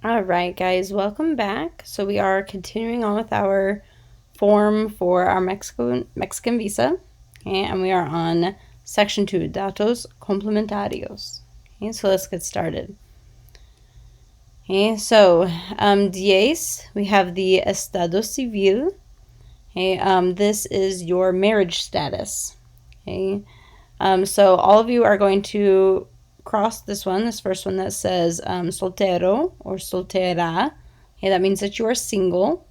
All right, guys, welcome back. So we are continuing on with our form for our Mexican visa, okay, and we are on section 2, Datos Complementarios. Okay, so let's get started. Okay, so 10, we have the Estado Civil. Okay, this is your marriage status. Okay, so all of you are going to cross this first one that says soltero or soltera. Okay, that means that you are single.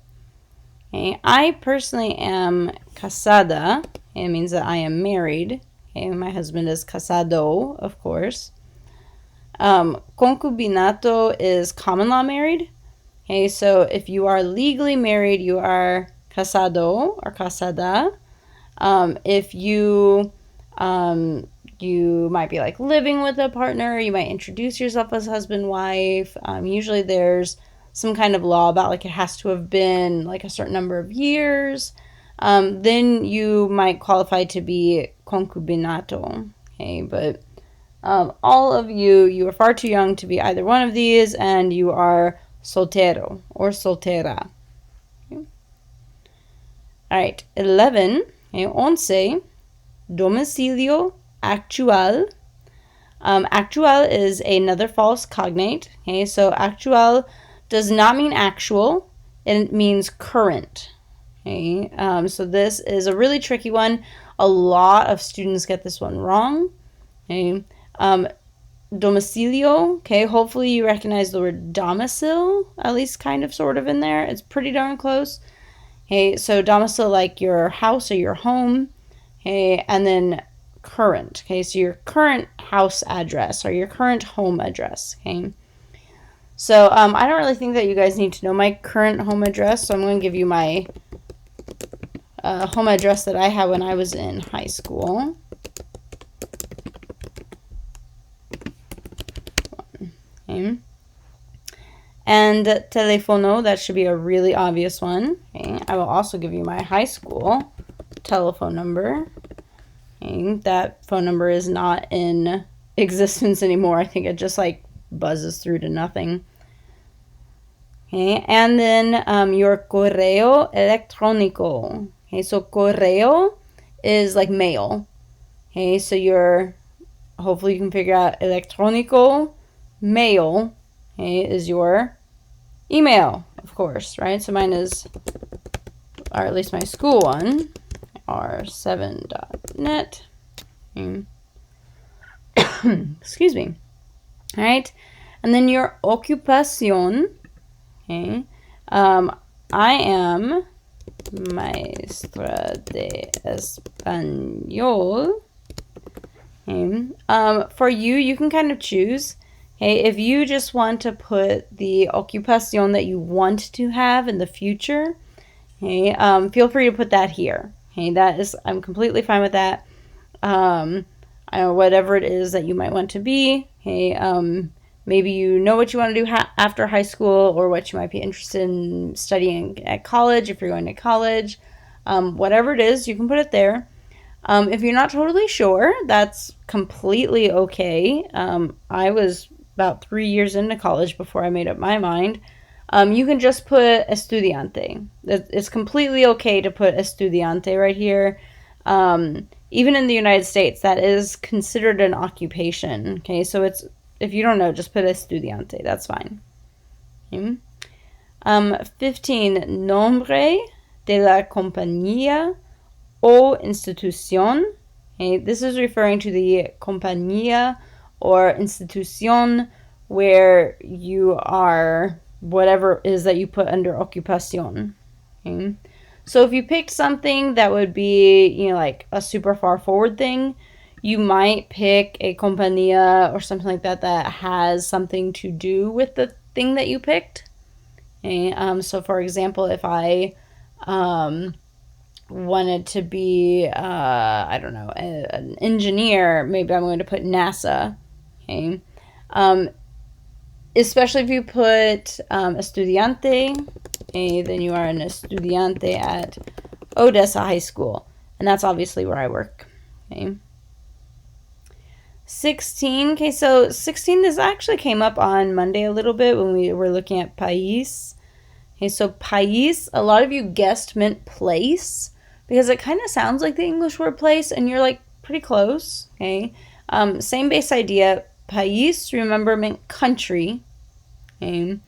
Okay, I personally am casada. Okay, it means that I am married. Okay, my husband is casado, of course. Concubinato is common law married. Okay, so if you are legally married, you are casado or casada. If you might be like living with a partner, you might introduce yourself as husband, wife. Usually there's some kind of law about like it has to have been like a certain number of years. Then you might qualify to be concubinato. Okay, but all of you are far too young to be either one of these, and you are soltero or soltera. Okay. All right, 11, okay, 11, domicilio actual. Actual is another false cognate. Okay, so actual does not mean actual, it means current. Okay, so this is a really tricky one. A lot of students get this one wrong. Okay, domicilio. Okay, hopefully you recognize the word domicile, at least kind of sort of in there. It's pretty darn close. Okay, so domicile like your house or your home. Okay, and then current. Okay, so your current house address or your current home address. Okay, so I don't really think that you guys need to know my current home address, so I'm going to give you my home address that I had when I was in high school. Okay. And telefono, that should be a really obvious one. Okay. I will also give you my high school telephone number. Okay. That phone number is not in existence anymore. I think it just like buzzes through to nothing. Okay. And then your correo electrónico. Okay, so correo is like mail. Okay, so hopefully you can figure out electrónico, mail, okay, is your email, of course, right? So mine is, or at least my school one, r7.net. Okay. Excuse me. All right, and then your ocupación. Okay, I am maestra de español. Okay. For you can kind of choose. Okay, if you just want to put the ocupación that you want to have in the future, okay, feel free to put that here. Okay, I'm completely fine with that. Whatever it is that you might want to be. Okay, maybe you know what you want to do after high school, or what you might be interested in studying at college if you're going to college. Whatever it is, you can put it there. If you're not totally sure, that's completely okay. I was about 3 years into college before I made up my mind. You can just put estudiante. It's completely okay to put estudiante right here. Even in the United States, that is considered an occupation. Okay, so if you don't know, just put estudiante. That's fine. Okay. 15, nombre de la compañía o institución. Okay, this is referring to the compañía or institución where you are, whatever it is that you put under ocupación. Okay. So if you picked something that would be, like a super far forward thing, you might pick a compañía or something like that has something to do with the thing that you picked. Okay. So for example, if I wanted to be, I don't know, an engineer, maybe I'm going to put NASA. Okay. Especially if you put estudiante, okay, then you are an estudiante at Odessa High School. And that's obviously where I work. Okay. 16. Okay, so 16, this actually came up on Monday a little bit when we were looking at país. Okay, so país, a lot of you guessed meant place because it kind of sounds like the English word place, and you're like pretty close. Okay, same base idea. País, remember, meant country. Okay,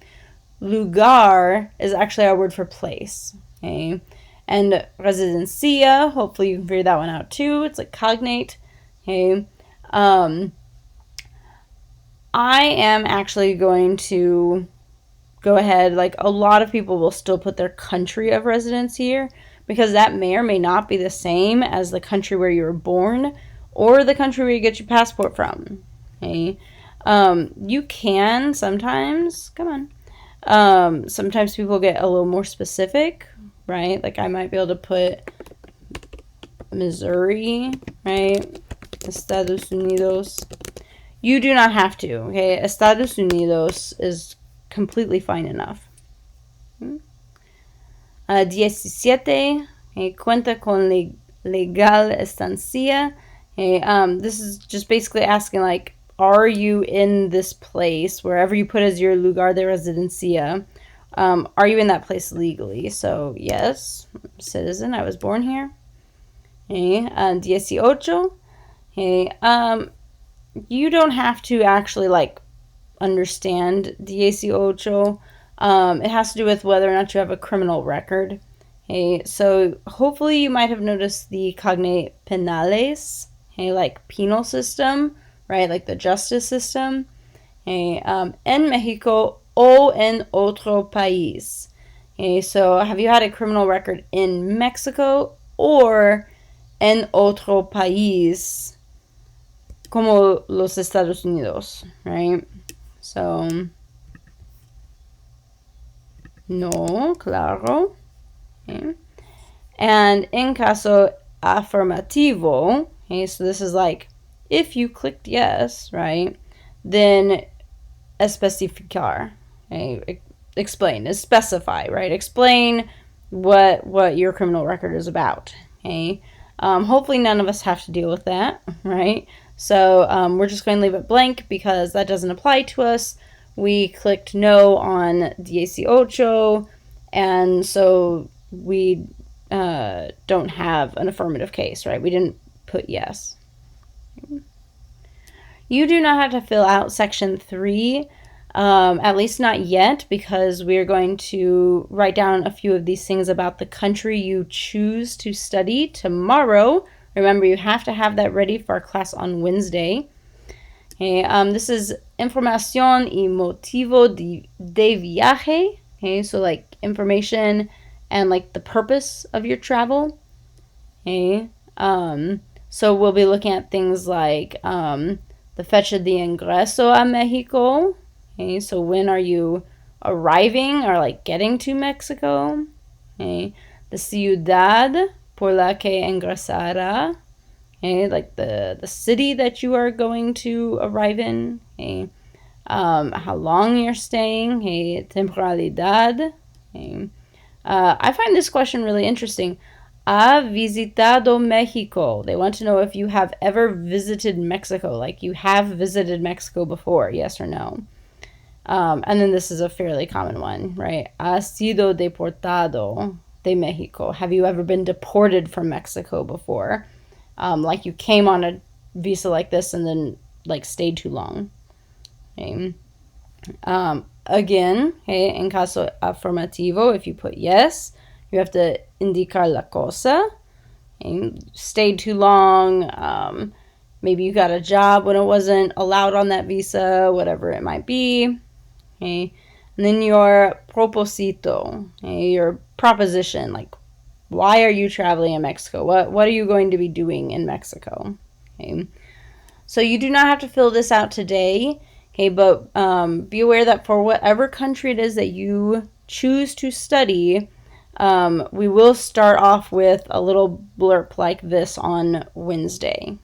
lugar is actually our word for place. Okay, and residencia, hopefully you can figure that one out too. It's like cognate. Okay, I am actually going to go ahead, like a lot of people will still put their country of residence here because that may or may not be the same as the country where you were born or the country where you get your passport from. Okay, you can sometimes, sometimes people get a little more specific, right? Like I might be able to put Missouri, right? Estados Unidos. You do not have to, okay? Estados Unidos is completely fine enough. 17, okay, cuenta con legal estancia. Okay, this is just basically asking, like, are you in this place, wherever you put as your lugar de residencia, are you in that place legally? So, yes, citizen, I was born here. Okay, 18, okay, you don't have to actually, like, understand 18. It has to do with whether or not you have a criminal record. Okay, so hopefully you might have noticed the cognate penales, okay, like penal system, right, like the justice system. Okay, en Mexico o en otro país. Okay, so have you had a criminal record in Mexico or en otro país, como los Estados Unidos, right? So, no, claro. Okay. And en caso afirmativo, okay, so this is like if you clicked yes, right, then especificar, okay, explain, is specify, right, explain what your criminal record is about. Okay, hopefully none of us have to deal with that, right? So we're just going to leave it blank because that doesn't apply to us. We clicked no on 18, and so we don't have an affirmative case, right? We didn't put yes. You do not have to fill out section 3, at least not yet, because we're going to write down a few of these things about the country you choose to study tomorrow. Remember, you have to have that ready for our class on Wednesday. Okay, this is información y motivo de viaje. Okay, so like information and like the purpose of your travel. Okay, so we'll be looking at things like the fecha de ingreso a Mexico. Okay, so when are you arriving or like getting to Mexico? Okay, the ciudad por la que ingresará. Okay, like the city that you are going to arrive in. Okay, how long you're staying. Okay, temporalidad. Okay. I find this question really interesting. ¿Ha visitado Mexico? They want to know if you have ever visited Mexico, like you have visited Mexico before, yes or no. And then this is a fairly common one, right? ¿Ha sido deportado de Mexico? Have you ever been deported from Mexico before? Like you came on a visa like this and then like stayed too long. Okay. Again, okay, en caso afirmativo, if you put yes, you have to indicar la cosa. Okay. Stayed too long. Maybe you got a job when it wasn't allowed on that visa, whatever it might be. Okay. And then your proposito, okay, your proposition, like why are you traveling in Mexico? What are you going to be doing in Mexico? Okay. So you do not have to fill this out today. Okay, but be aware that for whatever country it is that you choose to study, we will start off with a little blurb like this on Wednesday.